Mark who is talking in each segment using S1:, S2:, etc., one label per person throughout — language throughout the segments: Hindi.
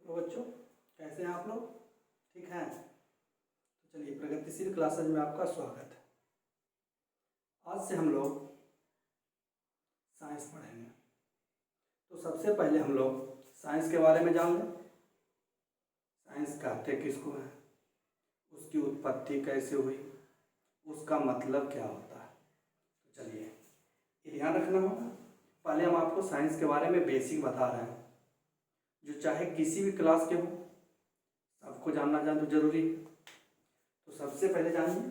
S1: तो बच्चों कैसे हैं आप लोग? ठीक हैं? तो चलिए, प्रगतिशील क्लासेज में आपका स्वागत है। आज से हम लोग साइंस पढ़ेंगे। तो सबसे पहले हम लोग साइंस के बारे में जान लें। साइंस कहते किसको हैं, उसकी उत्पत्ति कैसे हुई, उसका मतलब क्या होता है। तो चलिए, ये ध्यान रखना होगा। पहले हम आपको साइंस के बारे में बेसिक बता रहे हैं, जो चाहे किसी भी क्लास के हो, सबको जानना तो जरूरी है। तो सबसे पहले जानिए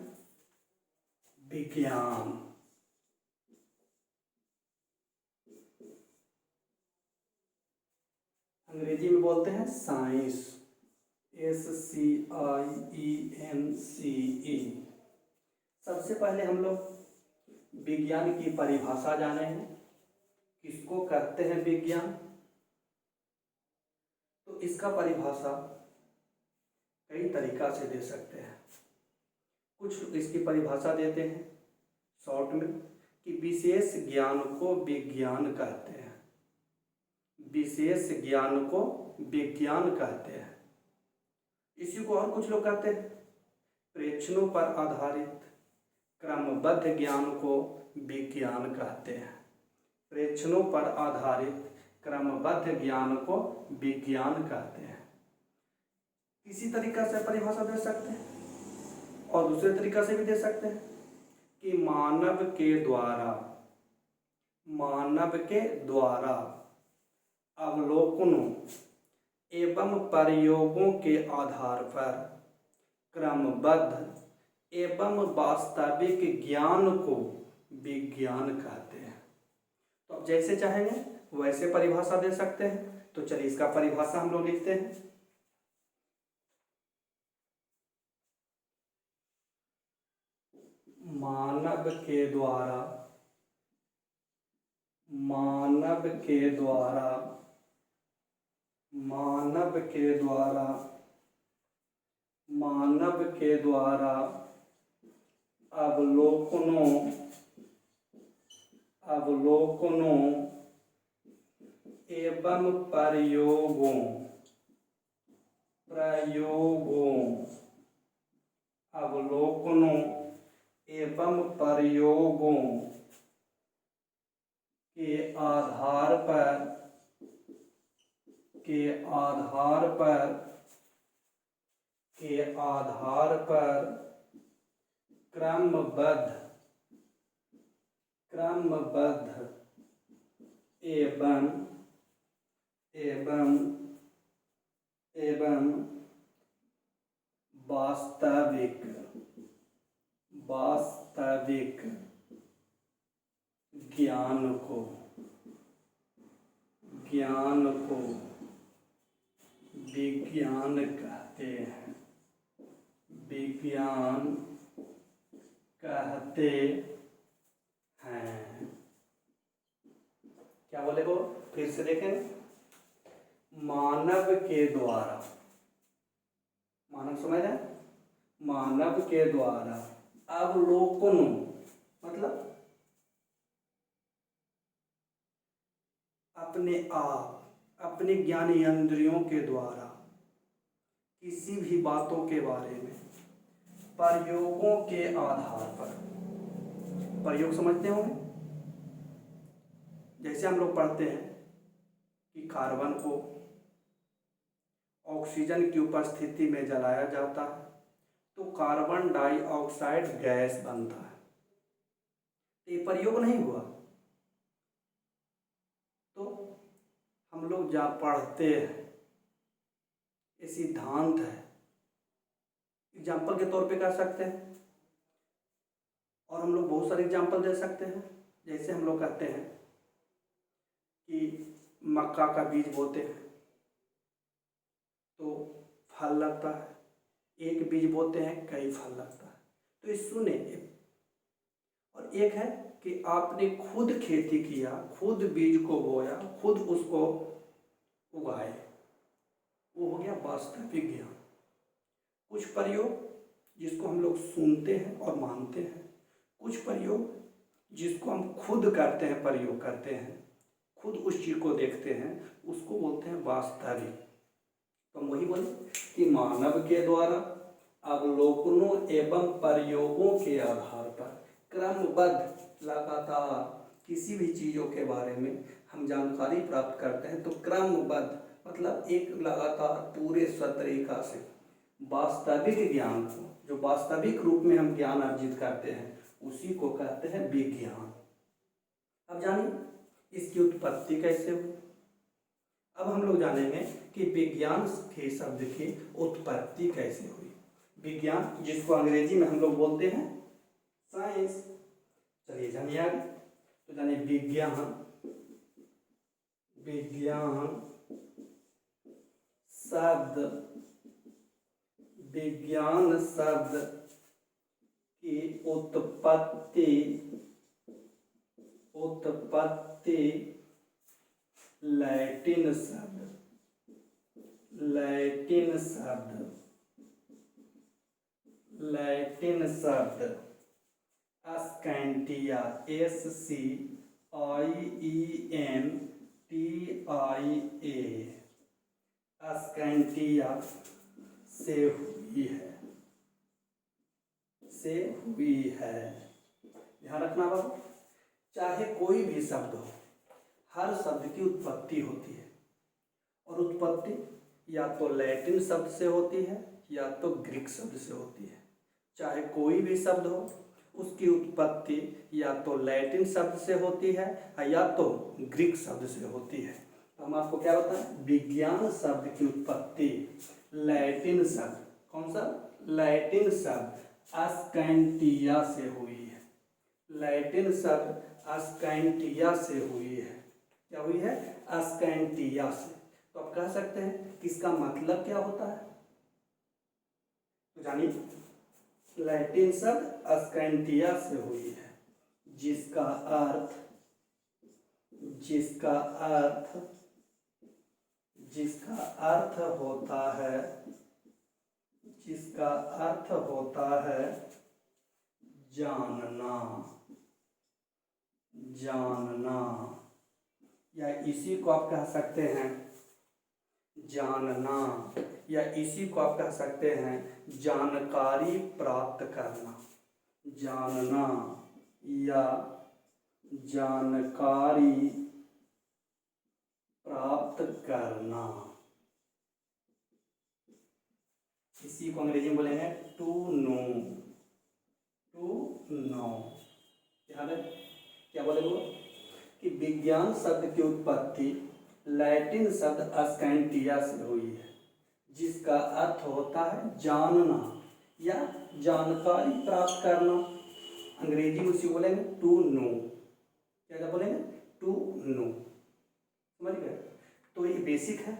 S1: विज्ञान। अंग्रेजी में बोलते हैं साइंस, SCIENCE। सबसे पहले हम लोग विज्ञान की परिभाषा जाने हैं, किसको कहते हैं विज्ञान। तो इसका परिभाषा कई तरीका से दे सकते हैं। कुछ इसकी परिभाषा देते हैं शॉर्ट में कि विशेष ज्ञान को विज्ञान कहते हैं। विशेष ज्ञान को विज्ञान कहते हैं। इसी को और कुछ लोग कहते हैं प्रेक्षणों पर आधारित क्रमबद्ध ज्ञान को विज्ञान कहते हैं। प्रेक्षणों पर आधारित क्रमबद्ध ज्ञान को विज्ञान कहते हैं। इसी तरीका से परिभाषा दे सकते हैं और दूसरे तरीका से भी दे सकते हैं कि मानव के द्वारा अवलोकनों एवं प्रयोगों के आधार पर क्रमबद्ध एवं वास्तविक ज्ञान को विज्ञान कहते हैं। तो अब जैसे चाहेंगे वैसे परिभाषा दे सकते हैं। तो चलिए, इसका परिभाषा हम लोग लिखते हैं। मानव के द्वारा अवलोकनों एवं प्रयोगों अवलोकनों एवं प्रयोगों के आधार पर क्रमबद्ध एवं वास्तविक ज्ञान को विज्ञान कहते हैं। क्या बोले वो, फिर से देखें। मानव के द्वारा, मानव समझ रहे हैं, मानव के द्वारा अवलोकनों मतलब अपने ज्ञान इंद्रियों के द्वारा किसी भी बातों के बारे में प्रयोगों के आधार पर, प्रयोग समझते होंगे, जैसे हम लोग पढ़ते हैं कि कार्बन को ऑक्सीजन की उपस्थिति में जलाया जाता है तो कार्बन डाइऑक्साइड गैस बनता है। ये प्रयोग नहीं हुआ। तो हम लोग जहाँ पढ़ते हैं, ये सिद्धांत है, एग्जाम्पल के तौर पे कह सकते हैं। और हम लोग बहुत सारे एग्जाम्पल दे सकते हैं। जैसे हम लोग कहते हैं कि मक्का का बीज बोते हैं तो फल लगता है, एक बीज बोते हैं कई फल लगता है। तो ये सुने। और एक है कि आपने खुद खेती किया, खुद बीज को बोया, खुद उसको उगाए, वो हो गया वास्तविक ज्ञान। कुछ प्रयोग जिसको हम लोग सुनते हैं और मानते हैं, कुछ प्रयोग जिसको हम खुद करते हैं, प्रयोग करते हैं, खुद उस चीज को देखते हैं, उसको बोलते हैं वास्तविक। तो हम वही बोले कि मानव के द्वारा अवलोकनों एवं प्रयोगों के आधार पर क्रमबद्ध लगातार किसी भी चीज़ों के बारे में हम जानकारी प्राप्त करते हैं। तो क्रमबद्ध मतलब एक लगातार पूरे तरीका से वास्तविक ज्ञान को, जो वास्तविक रूप में हम ज्ञान अर्जित करते हैं, उसी को कहते हैं विज्ञान। अब जानिए इसकी उत्पत्ति कैसे हुई। अब हम लोग जानेंगे कि विज्ञान के शब्द की उत्पत्ति कैसे हुई। विज्ञान जिसको अंग्रेजी में हम लोग बोलते हैं साइंस। चलिए जानिए आगे। तो जानिए विज्ञान शब्द की उत्पत्ति लैटिन शब्द स्कैंटिया स्कैंटिया से हुई है। ध्यान रखना बाबू, चाहे कोई भी शब्द हो, हर शब्द की उत्पत्ति होती है और उत्पत्ति या तो लैटिन शब्द से होती है या तो ग्रीक शब्द से होती है। चाहे कोई भी शब्द हो, उसकी उत्पत्ति या तो लैटिन शब्द से होती है या तो ग्रीक शब्द से होती है। तो हम आपको क्या बताएं, विज्ञान शब्द की उत्पत्ति लैटिन शब्द, कौन सा, लैटिन शब्द स्कैंटिया से हुई है। लैटिन शब्द स्कैंटिया से हुई है। क्या हुई है, स्कैंटिया से। तो आप कह सकते हैं कि इसका मतलब क्या होता है। तो जानिए लैटिन शब्द स्कैंटिया से हुई है, जिसका अर्थ होता है जानना, या इसी को आप कह सकते हैं जानना, या इसी को आप कह सकते हैं जानकारी प्राप्त करना। जानना या जानकारी प्राप्त करना, इसी को अंग्रेजी में बोलेंगे टू नो। ध्यान है क्या बोले वो, कि विज्ञान शब्द की उत्पत्ति लैटिन शब्द स्कैंटिया से हुई है, जिसका अर्थ होता है जानना या जानकारी प्राप्त करना। अंग्रेजी में उसी बोलेंगे टू नो। क्या बोलेंगे, टू नो। समझ गए। तो ये बेसिक है,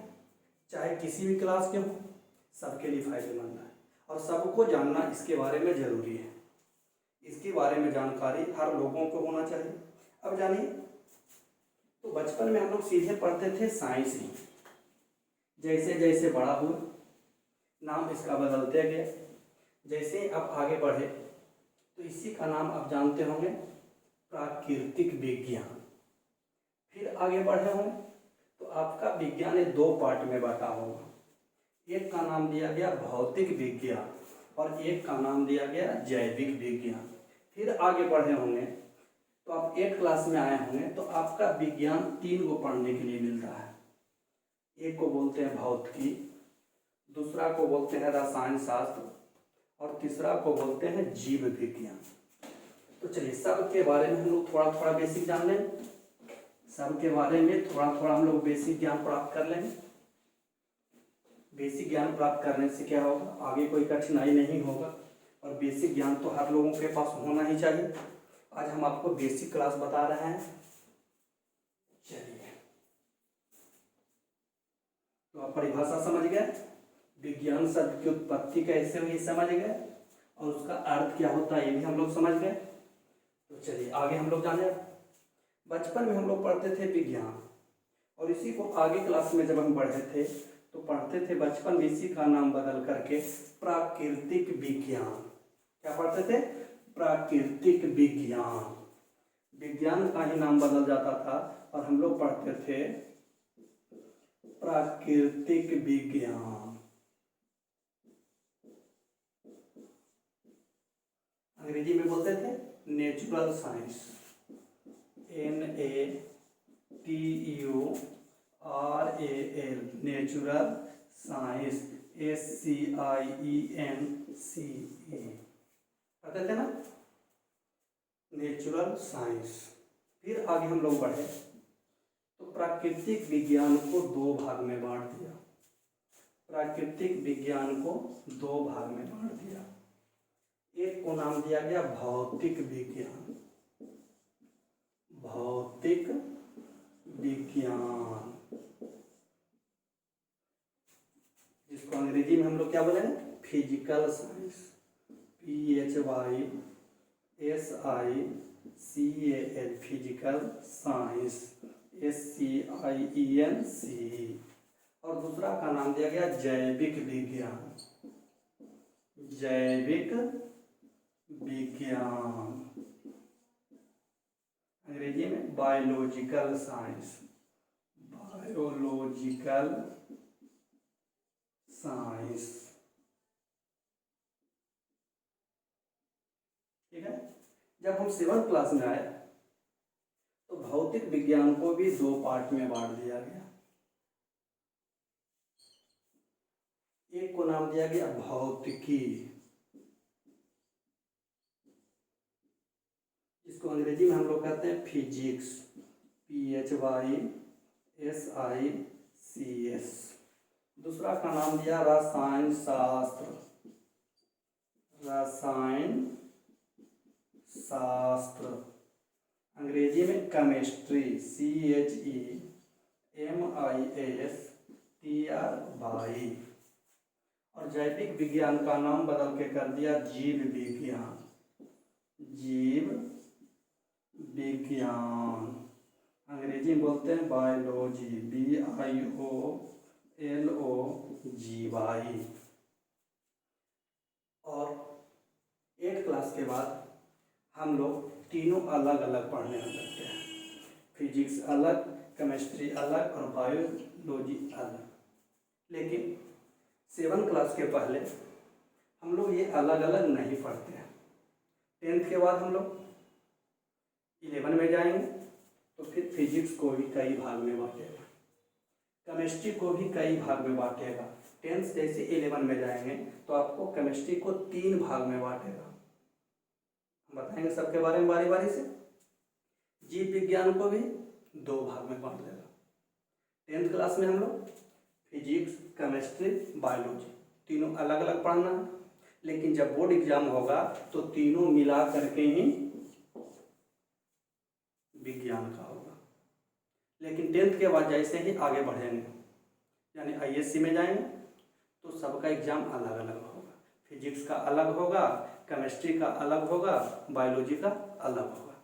S1: चाहे किसी भी क्लास के हो, सबके लिए फायदेमंद है और सबको जानना इसके बारे में जरूरी है। इसके बारे में जानकारी हर लोगों को होना चाहिए। अब जानिए, तो बचपन में हम लोग सीधे पढ़ते थे साइंस ही, जैसे जैसे बड़ा हुआ नाम इसका बदलते गया। जैसे अब आगे बढ़े तो इसी का नाम आप जानते होंगे प्राकृतिक विज्ञान। फिर आगे बढ़े होंगे तो आपका विज्ञान दो पार्ट में बांटा होगा। एक का नाम दिया गया भौतिक विज्ञान और एक का नाम दिया गया जैविक विज्ञान। फिर आगे बढ़े होंगे तो आप 8 क्लास में आए होंगे तो आपका विज्ञान 3 को पढ़ने के लिए मिलता है। एक को बोलते हैं भौतिकी, दूसरा को बोलते हैं रसायन शास्त्र और तीसरा को बोलते हैं जीव विज्ञान। तो चलिए सब के बारे में हम लोग थोड़ा थोड़ा बेसिक जान लें। सब के बारे में थोड़ा थोड़ा हम लोग बेसिक ज्ञान प्राप्त कर लेंगे। बेसिक ज्ञान प्राप्त करने से क्या होगा, आगे कोई कठिनाई नहीं होगा और बेसिक ज्ञान तो हर लोगों के पास होना ही चाहिए। आज हम आपको बेसिक क्लास बता रहे हैं। चलिए, तो आप परिभाषा समझ गए, विज्ञान शब्द की उत्पत्ति कैसे हुई समझ गए और उसका अर्थ क्या होता है ये भी हम लोग समझ गए। तो चलिए आगे हम लोग जाने। बचपन में हम लोग पढ़ते थे विज्ञान और इसी को आगे क्लास में जब हम पढ़े थे तो पढ़ते थे बचपन में इसी का नाम बदल करके प्राकृतिक विज्ञान। क्या पढ़ते थे, प्राकृतिक विज्ञान। विज्ञान का ही नाम बदल जाता था और हम लोग पढ़ते थे प्राकृतिक विज्ञान। अंग्रेजी में बोलते थे natural science, NATURAL, natural science, SCIENCE, पता थे ना, नेचुरल साइंस। फिर आगे हम लोग बढ़े तो प्राकृतिक विज्ञान को दो भाग में बांट दिया। प्राकृतिक विज्ञान को दो भाग में बांट दिया। एक को नाम दिया गया भौतिक विज्ञान। भौतिक विज्ञान, जिसको अंग्रेजी में हम लोग क्या बोलेंगे, physical science, PHYSICAL, physical science, SCIENCE। और दूसरा का नाम दिया गया जैविक विज्ञान। जैविक विज्ञान, अंग्रेजी में बायोलॉजिकल साइंस, बायोलॉजिकल साइंस। ठीक है। जब हम 7th क्लास में आए तो भौतिक विज्ञान को भी दो पार्ट में बांट दिया गया। एक को नाम दिया गया भौतिकी, इसको अंग्रेजी में हम लोग कहते हैं फिजिक्स, PHYSICS। दूसरा का नाम दिया रसायन शास्त्र, रसायन शास्त्र, अंग्रेजी में केमिस्ट्री, CHEMISTRY। और जैविक विज्ञान का नाम बदल के कर दिया जीव विज्ञान। जीव विज्ञान, अंग्रेजी में बोलते हैं बायोलॉजी, BIOLOGY। और 8th क्लास के बाद हम लोग तीनों अलग अलग पढ़ने लगते हैं। फिजिक्स अलग, केमिस्ट्री अलग और बायोलॉजी अलग। लेकिन 7th क्लास के पहले हम लोग ये अलग अलग नहीं पढ़ते हैं। 10th के बाद हम लोग 11 में जाएंगे तो फिर फिजिक्स को भी कई भाग में बांटेगा, केमिस्ट्री को भी कई भाग में बांटेगा। 10th जैसे 11 में जाएंगे तो आपको केमिस्ट्री को 3 भाग में बांटेगा। हम बताएंगे सबके बारे में बारी बारी से। जीव विज्ञान को भी 2 भाग में बांट देगा। 10th क्लास में हम लोग फिजिक्स, केमिस्ट्री, बायोलॉजी तीनों अलग अलग पढ़ना है। लेकिन जब बोर्ड एग्जाम होगा तो तीनों मिला करके ही विज्ञान का होगा। लेकिन 10th के बाद जैसे ही आगे बढ़ेंगे, यानी ISC में जाएंगे तो सबका एग्जाम अलग अलग होगा। फिजिक्स का अलग होगा, केमिस्ट्री का अलग होगा, बायोलॉजी का अलग होगा।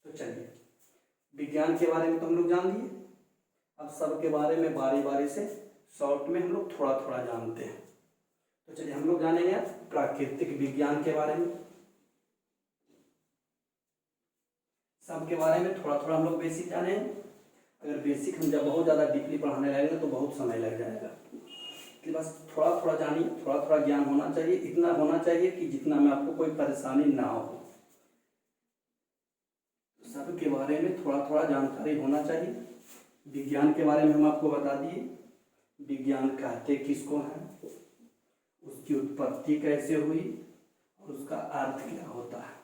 S1: तो चलिए, विज्ञान के बारे में तो हम लोग जान लिए। अब सबके बारे में बारी बारी से शॉर्ट में हम लोग थोड़ा थोड़ा जानते हैं। तो चलिए हम लोग जानेंगे प्राकृतिक विज्ञान के बारे में। सबके बारे में थोड़ा थोड़ा हम लोग बेसिक जाने। अगर बेसिक हम जब बहुत ज़्यादा डीपली पढ़ाने लगेंगे तो बहुत समय लग जाएगा। कि बस थोड़ा थोड़ा जानिए, थोड़ा थोड़ा ज्ञान होना चाहिए। इतना होना चाहिए कि जितना में आपको कोई परेशानी ना हो। सबके बारे में थोड़ा थोड़ा जानकारी होना चाहिए। विज्ञान के बारे में हम आपको बता दिए, विज्ञान कहते किसको हैं, उसकी उत्पत्ति कैसे हुई और उसका अर्थ क्या होता है।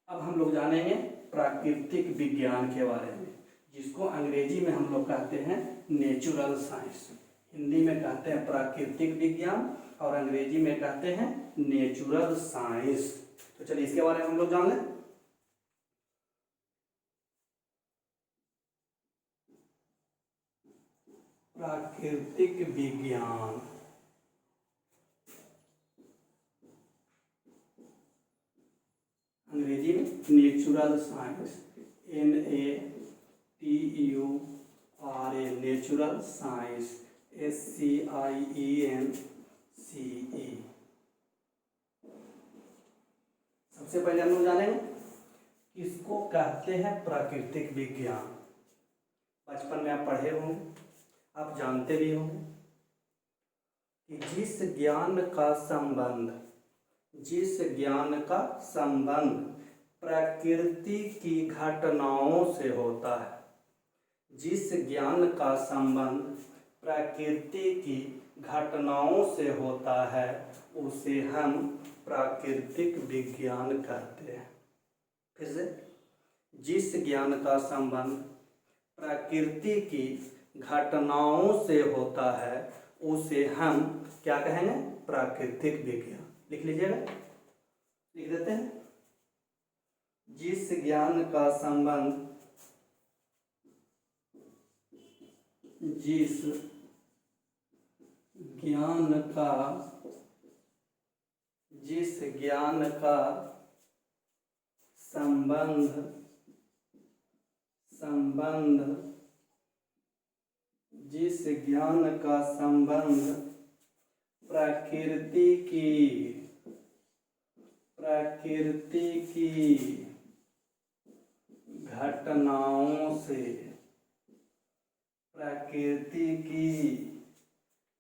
S1: अब हम लोग जानेंगे प्राकृतिक विज्ञान के बारे में, जिसको अंग्रेजी में हम लोग कहते हैं नेचुरल साइंस, हिंदी में कहते हैं प्राकृतिक विज्ञान और अंग्रेजी में कहते हैं नेचुरल साइंस। तो चलिए इसके बारे में हम लोग जान लें। प्राकृतिक विज्ञान, अंग्रेजी में natural science, NATURA, natural science, SCIENCE। सबसे पहले हम लोग जानेंगे किसको कहते हैं प्राकृतिक विज्ञान। बचपन में आप पढ़े होंगे, आप जानते भी होंगे कि जिस ज्ञान का संबंध प्रकृति की घटनाओं से होता है, जिस ज्ञान का संबंध प्रकृति की घटनाओं से होता है उसे हम प्राकृतिक विज्ञान कहते हैं। फिर से, जिस ज्ञान का संबंध प्रकृति की घटनाओं से होता है उसे हम क्या कहेंगे? प्राकृतिक विज्ञान। लिख लीजिएगा, लिख देते हैं। जिस ज्ञान का संबंध जिस ज्ञान का संबंध प्रकृति की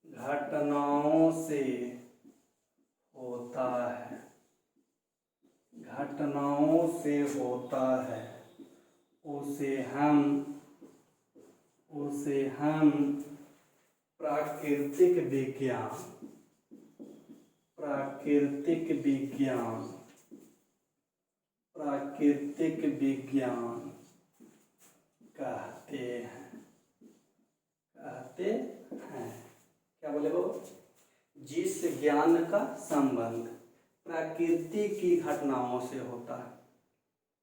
S1: घटनाओं से होता है उसे हम प्राकृतिक विज्ञान कहते हैं। क्या बोले वो? जिस ज्ञान का संबंध प्रकृति की घटनाओं से होता है,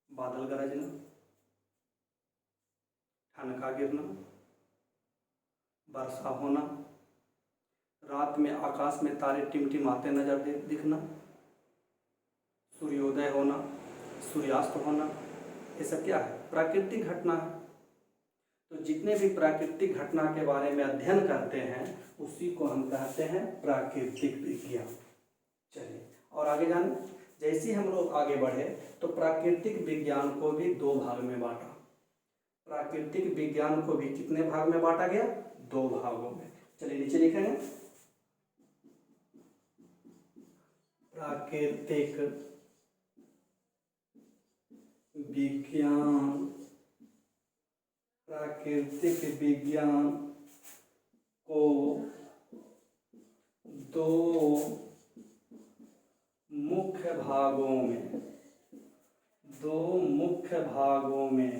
S1: बादल गरजना, ठनका गिरना, वर्षा होना, रात में आकाश में तारे टिमटिमाते नजर दिखना, सूर्योदय होना, सूर्यास्त होना, ये सब क्या है? प्राकृतिक घटना है। तो जितने भी प्राकृतिक घटना के बारे में अध्ययन करते हैं उसी को हम कहते हैं प्राकृतिक विज्ञान। चलिए और आगे जाने। जैसे ही हम लोग आगे बढ़े तो प्राकृतिक विज्ञान को भी दो भाग में बांटा। प्राकृतिक विज्ञान को भी कितने भाग में बांटा गया? दो भागों में। चलिए नीचे लिखेंगे, प्राकृतिक विज्ञान को दो मुख्य भागों में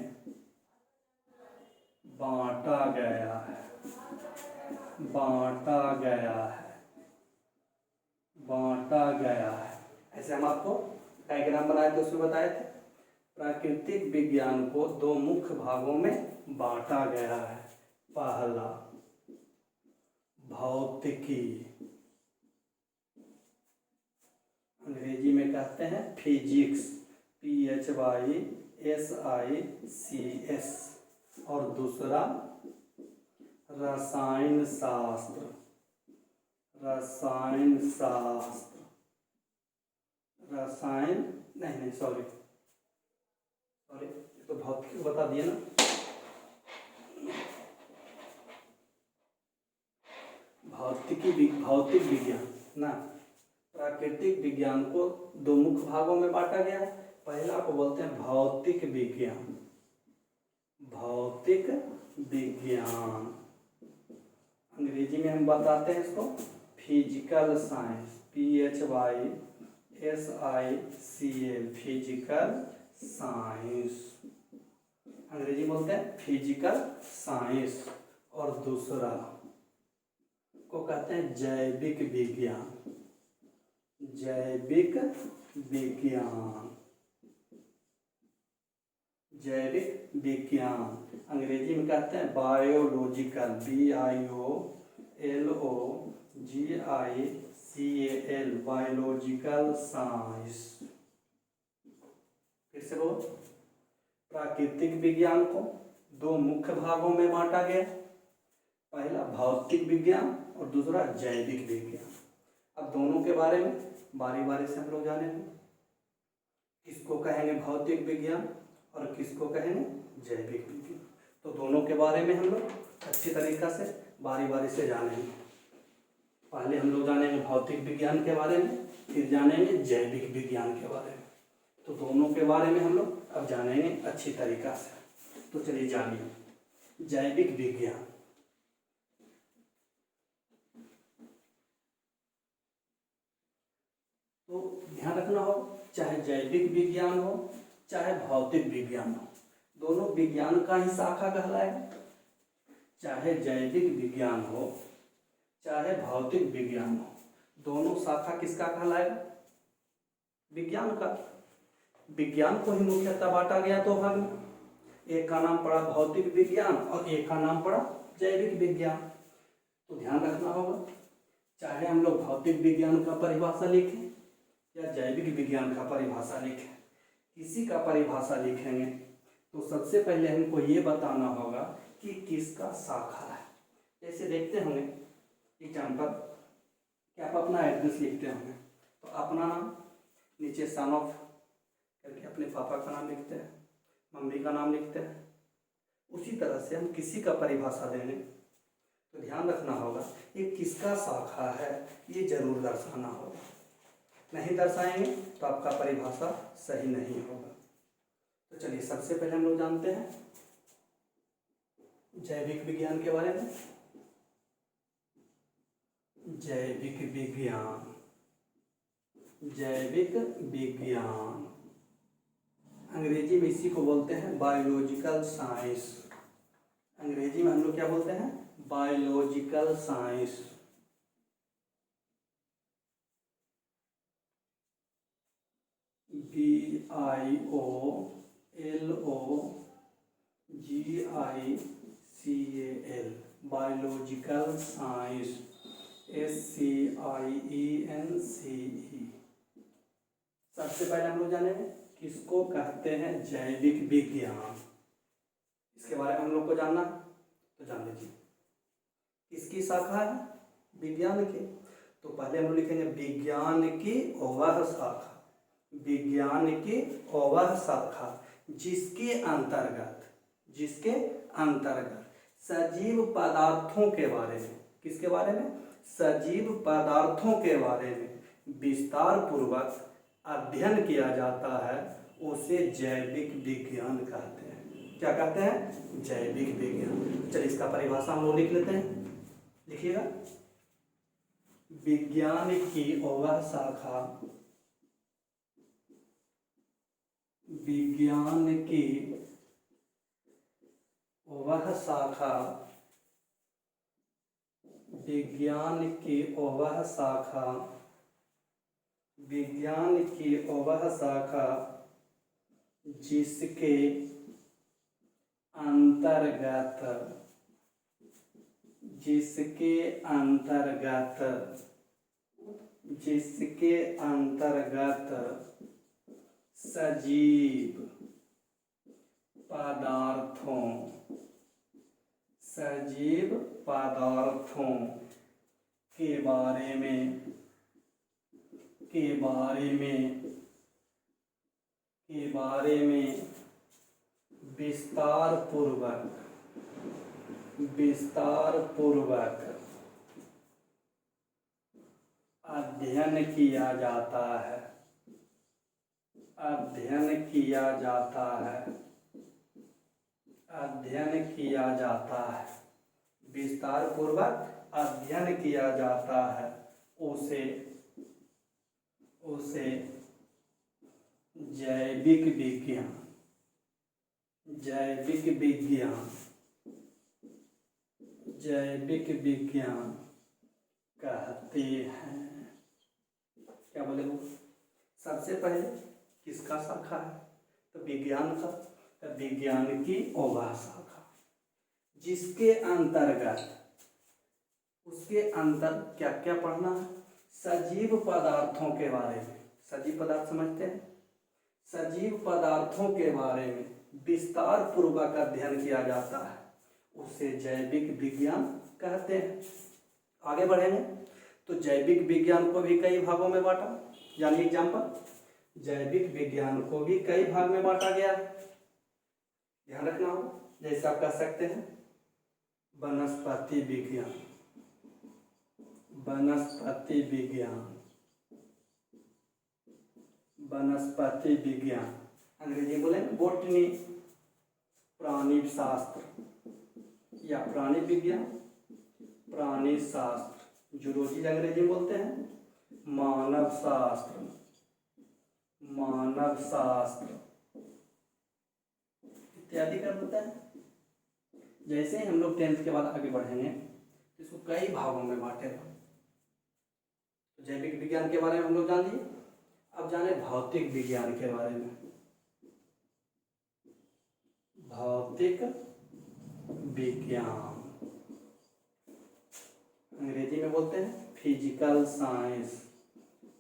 S1: बांटा गया है। ऐसे हम आपको डायग्राम बनाए थे, उसमें बताए थे प्राकृतिक विज्ञान को दो मुख्य भागों में बांटा गया है। पहला भौतिकी, अंग्रेजी में कहते हैं फिजिक्स, PHYSICS, और दूसरा रसायन शास्त्र, तो भौतिकी बता दिए ना। भौतिक विज्ञान ना, प्राकृतिक विज्ञान को दो मुख्य भागों में बांटा गया है। पहला को बोलते हैं भौतिक विज्ञान, अंग्रेजी में हम बताते हैं इसको physical science, PHYSICL, physical science, अंग्रेजी बोलते हैं फिजिकल साइंस। और दूसरा को कहते हैं जैविक विज्ञान, अंग्रेजी में कहते हैं बायोलॉजिकल, BIOLOGICAL, बायोलॉजिकल साइंस। फिर से बोल, प्राकृतिक विज्ञान को दो मुख्य भागों में बांटा गया, पहला भौतिक विज्ञान और दूसरा जैविक विज्ञान। अब दोनों के बारे में बारी बारी से हम लोग जानेंगे, किसको कहेंगे भौतिक विज्ञान और किसको कहेंगे जैविक विज्ञान। तो दोनों के बारे में हम लोग अच्छी तरीक़ा से बारी बारी से जानेंगे। पहले हम लोग जानेंगे भौतिक विज्ञान के बारे में, फिर जानेंगे जैविक विज्ञान के बारे में। तो दोनों के बारे में हम लोग अब जानेंगे अच्छी तरीक़ा से। तो चलिए जानिए जैविक विज्ञान। तो ध्यान रखना हो, चाहे जैविक विज्ञान हो चाहे भौतिक विज्ञान हो, दोनों विज्ञान का ही शाखा कहलाएगा। चाहे जैविक विज्ञान हो चाहे भौतिक विज्ञान हो, दोनों शाखा किसका कहलाएगा? विज्ञान का। विज्ञान को ही मुख्यतः बांटा गया दो भाग में, एक का नाम पड़ा भौतिक विज्ञान और एक का नाम पड़ा जैविक विज्ञान। तो ध्यान रखना होगा, चाहे हम लोग भौतिक विज्ञान का परिभाषा लिखें या जैविक विज्ञान का परिभाषा लिखें, किसी का परिभाषा लिखेंगे तो सबसे पहले हमको ये बताना होगा कि किसका शाखा है। जैसे देखते होंगे एग्जाम्पल कि आप अपना एड्रेस लिखते होंगे, तो अपना नाम, नीचे सन ऑफ करके अपने पापा का नाम लिखते हैं, मम्मी का नाम लिखते हैं। उसी तरह से हम किसी का परिभाषा देंगे तो ध्यान रखना होगा ये किसका शाखा है, ये जरूर दर्शाना होगा। नहीं दर्शाएंगे तो आपका परिभाषा सही नहीं होगा। तो चलिए सबसे पहले हम लोग जानते हैं जैविक विज्ञान के बारे में। जैविक विज्ञान, जैविक विज्ञान अंग्रेजी में इसी को बोलते हैं बायोलॉजिकल साइंस। अंग्रेजी में हम लोग क्या बोलते हैं? Biological science. BIOLOGICAL biological science, SCIENCE। सबसे पहले हम लोग जानेंगे किसको कहते हैं जैविक विज्ञान। इसके बारे में हम लोग को जानना, तो जान लीजिए किसकी शाखा है? विज्ञान की। तो पहले हम लोग लिखेंगे विज्ञान की वह शाखा, विज्ञान की वह शाखा जिसके अंतर्गत सजीव पदार्थों के बारे में, किसके बारे में? सजीव पदार्थों के बारे में विस्तार पूर्वक अध्ययन किया जाता है, उसे जैविक विज्ञान कहते हैं। क्या कहते हैं? जैविक विज्ञान। चलिए इसका परिभाषा हम लोग लिख लेते हैं, लिखिएगा। विज्ञान की वह शाखा, विज्ञान की वह शाखा, विज्ञान की वह शाखा, विज्ञान की वह शाखा जिसके अंतर्गत, जिसके अंतर्गत, जिसके अंतर्गत सजीव पदार्थों, सजीव पदार्थों के बारे में, के बारे में, के बारे में विस्तार पूर्वक, विस्तार पूर्वक अध्ययन किया जाता है, अध्ययन किया जाता है, अध्ययन किया जाता है, विस्तार पूर्वक अध्ययन किया जाता है, उसे, उसे जैविक विज्ञान, जैविक विज्ञान, जैविक विज्ञान कहते हैं। क्या बोले वो? सबसे पहले किसका शाखा है? तो विज्ञान का। तो विज्ञान की वह शाखा जिसके अंतर्गत, उसके अंदर क्या क्या पढ़ना है? सजीव पदार्थों के बारे में। सजीव पदार्थ समझते हैं? सजीव पदार्थों के बारे में विस्तार पूर्वक अध्ययन किया जाता है, उसे जैविक विज्ञान कहते हैं। आगे बढ़ेंगे तो जैविक विज्ञान को भी कई भागों में बांटा, यानी एग्जाम्पल जैविक विज्ञान को भी कई भाग में बांटा गया है। ध्यान रखना हो, जैसे आप कह सकते हैं वनस्पति विज्ञान, वनस्पति विज्ञान, वनस्पति विज्ञान, अंग्रेजी में बोले बोटनी, प्राणी शास्त्र या प्राणी विज्ञान, प्राणी शास्त्र, जूलॉजी अंग्रेजी में बोलते हैं, मानव शास्त्र, मानव शास्त्र इत्यादि का होता है। जैसे ही हम लोग 10th के बाद आगे बढ़ेंगे तो इसको कई भागों में बांटेगा। तो जैविक विज्ञान के बारे में हम लोग जान लिए, अब जाने भौतिक विज्ञान के बारे में। भौतिक विज्ञान अंग्रेजी में बोलते हैं physical science,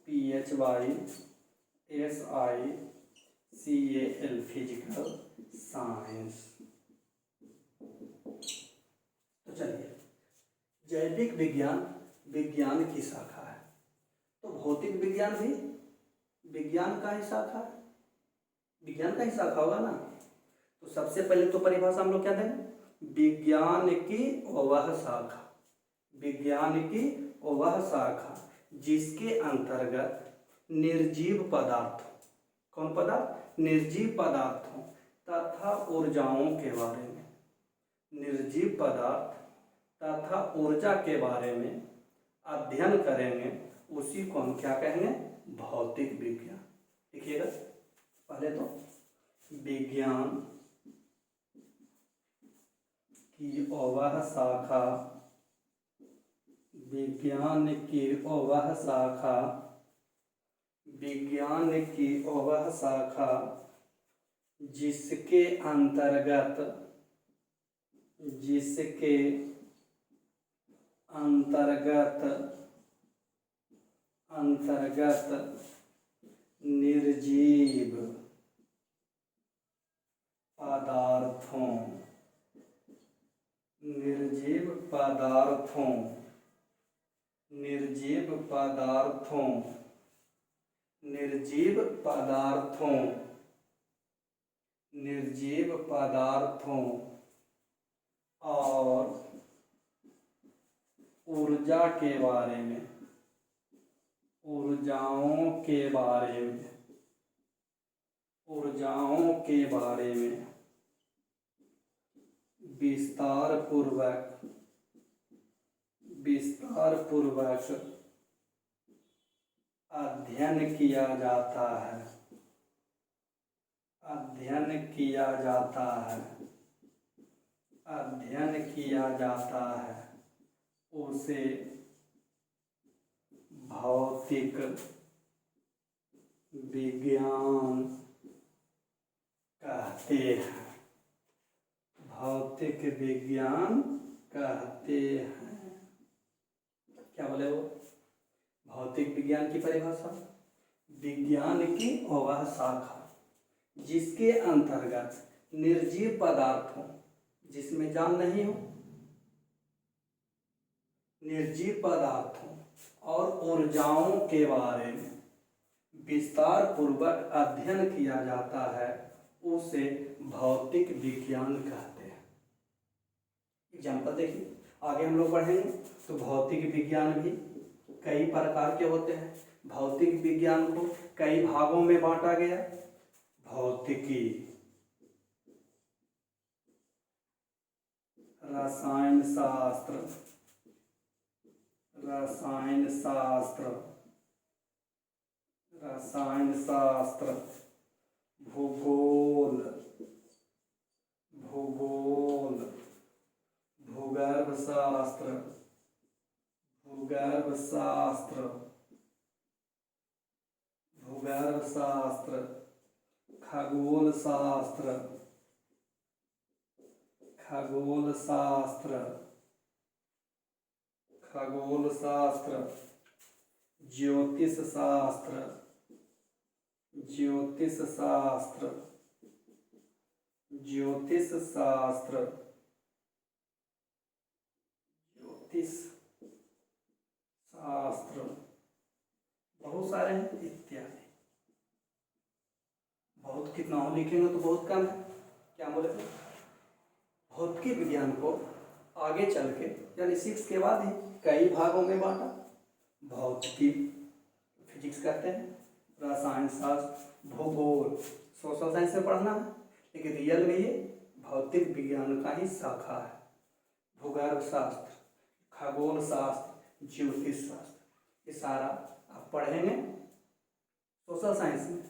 S1: PHYSICAL, physical science. तो चलिए, जैविक विज्ञान विज्ञान की शाखा है, तो भौतिक विज्ञान भी विज्ञान का ही शाखा है, विज्ञान का ही शाखा होगा ना। तो सबसे पहले तो परिभाषा हम लोग क्या देंगे, विज्ञान की वह शाखा, विज्ञान की वह शाखा जिसके अंतर्गत निर्जीव पदार्थों, कौन पदार्थ, निर्जीव पदार्थों तथा ऊर्जाओं के बारे में, निर्जीव पदार्थ तथा ऊर्जा के बारे में अध्ययन करेंगे, उसी को हम क्या कहेंगे, भौतिक विज्ञान। देखिएगा, पहले तो विज्ञान की वह शाखा, विज्ञान की वह शाखा, विज्ञान की वह शाखा जिसके अंतर्गत, जिसके अंतर्गत, अंतर्गत निर्जीव पदार्थों, निर्जीव पदार्थों, निर्जीव पदार्थों, निर्जीव पदार्थों, निर्जीव पदार्थों और ऊर्जा के बारे में, ऊर्जाओं के बारे में, ऊर्जाओं के बारे में विस्तार पूर्वक, विस्तार पूर्वक अध्ययन किया जाता है, अध्ययन किया जाता है, अध्ययन किया जाता है, उसे भौतिक विज्ञान कहते हैं, भौतिक विज्ञान कहते हैं। क्या बोले वो, भौतिक विज्ञान की परिभाषा, विज्ञान की वह शाखा जिसके अंतर्गत निर्जीव पदार्थों, जिसमें जान नहीं हो, निर्जीव पदार्थों और ऊर्जाओं के बारे में विस्तार पूर्वक अध्ययन किया जाता है, उसे भौतिक विज्ञान कहते हैं। एग्जाम्पल देखिए, आगे हम लोग बढ़ेंगे तो भौतिक विज्ञान भी कई प्रकार के होते हैं। भौतिक विज्ञान को कई भागों में बांटा गया, भौतिकी, रसायन शास्त्र, रसायन शास्त्र, रसायन शास्त्र, भूगोल, भूगोल, भूगर्भ शास्त्र, भूगर्भ शास्त्र, भूगर्भ शास्त्र, खगोल शास्त्र, खगोल शास्त्र, खगोल शास्त्र, ज्योतिष शास्त्र, ज्योतिष शास्त्र, ज्योतिष शास्त्र, ज्योतिष शास्त्र, बहुत सारे हैं इत्यादि। बहुत कितना हो लिखेंगे तो बहुत कम है। क्या बोले, भौतिक विज्ञान को आगे चल के यानी 6 के बाद ही कई भागों में बांटा। भौतिकी, फिजिक्स कहते हैं, रसायन शास्त्र, भूगोल, सोशल साइंस में पढ़ना है, लेकिन रियल में ये भौतिक विज्ञान का ही शाखा है। भूगर्भ शास्त्र, खगोल शास्त्र, ज्योतिष शास्त्र, ये सारा आप पढ़ेंगे सोशल साइंस में,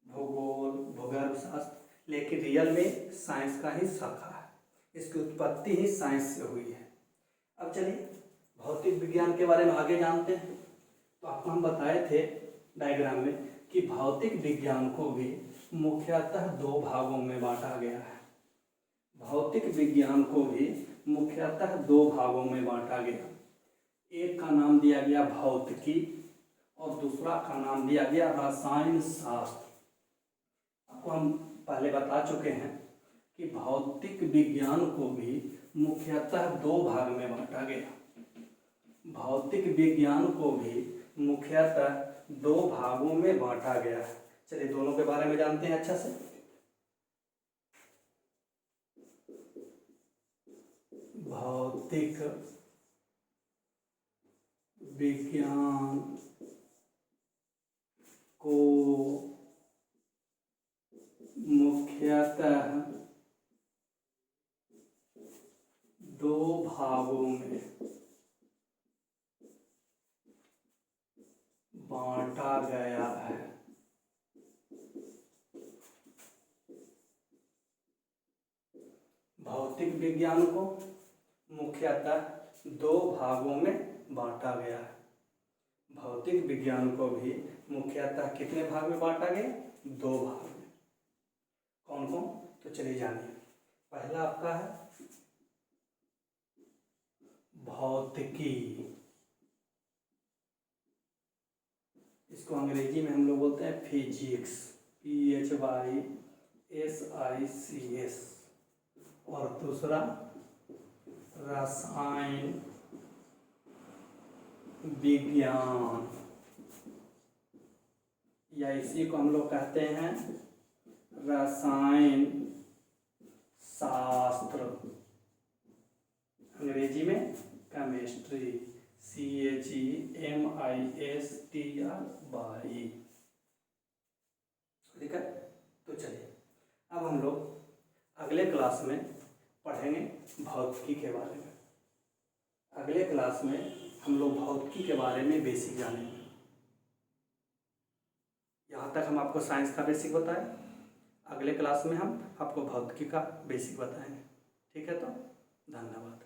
S1: भूगोल, भूगर्भ शास्त्र, लेकिन रियल में साइंस का ही शाखा है। इसकी उत्पत्ति ही साइंस से हुई है। अब चलिए भौतिक विज्ञान के बारे में आगे जानते हैं। तो आपको हम बताए थे डायग्राम में कि भौतिक विज्ञान को भी मुख्यतः 2 भागों में बांटा गया है। भौतिक विज्ञान को भी मुख्यतः 2 भागों में बांटा गया। एक का नाम दिया गया भौतिकी और दूसरा का नाम दिया गया रसायन शास्त्र। आपको हम पहले बता चुके हैं कि भौतिक विज्ञान को भी मुख्यतः 2 भाग में बांटा गया। भौतिक विज्ञान को भी मुख्यतः 2 भागों में बांटा गया है। चलिए दोनों के बारे में जानते हैं अच्छा से। भौतिक विज्ञान को मुख्यतः 2 भागों में बांटा गया है। भौतिक विज्ञान को मुख्यतः 2 भागों में बांटा गया है। भौतिक विज्ञान को भी मुख्यतः कितने भाग में बांटा गया? 2 भाग में। कौन कौन? तो चलिए जानिए। पहला आपका है भौतिकी, इसको अंग्रेजी में हम लोग बोलते हैं फिजिक्स, PHYSICS। और दूसरा रसायन विज्ञान, या इसी को हम लोग कहते हैं रसायन शास्त्र, अंग्रेजी में केमिस्ट्री, CHEMISTRY। ठीक है। तो चलिए अब हम लोग अगले क्लास में पढ़ेंगे भौतिकी के बारे में। अगले क्लास में हम लोग भौतिकी के बारे में बेसिक जानेंगे। यहाँ तक हम आपको साइंस का बेसिक बताएं, अगले क्लास में हम आपको भौतिकी का बेसिक बताएंगे। ठीक है, तो धन्यवाद।